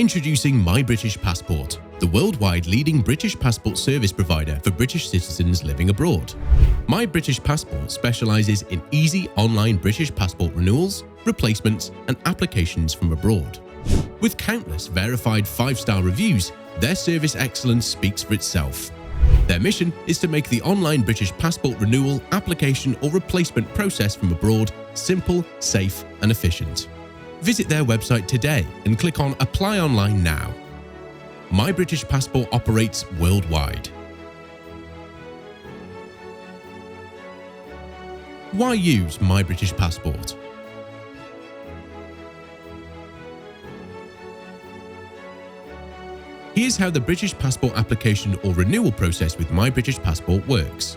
Introducing My British Passport, the worldwide leading British passport service provider for British citizens living abroad. My British Passport specialises in easy online British passport renewals, replacements and applications from abroad. With countless verified 5-star reviews, their service excellence speaks for itself. Their mission is to make the online British passport renewal, application or replacement process from abroad simple, safe and efficient. Visit their website today and click on Apply Online now. My British Passport operates worldwide. Why use My British Passport? Here's how the British passport application or renewal process with My British Passport works.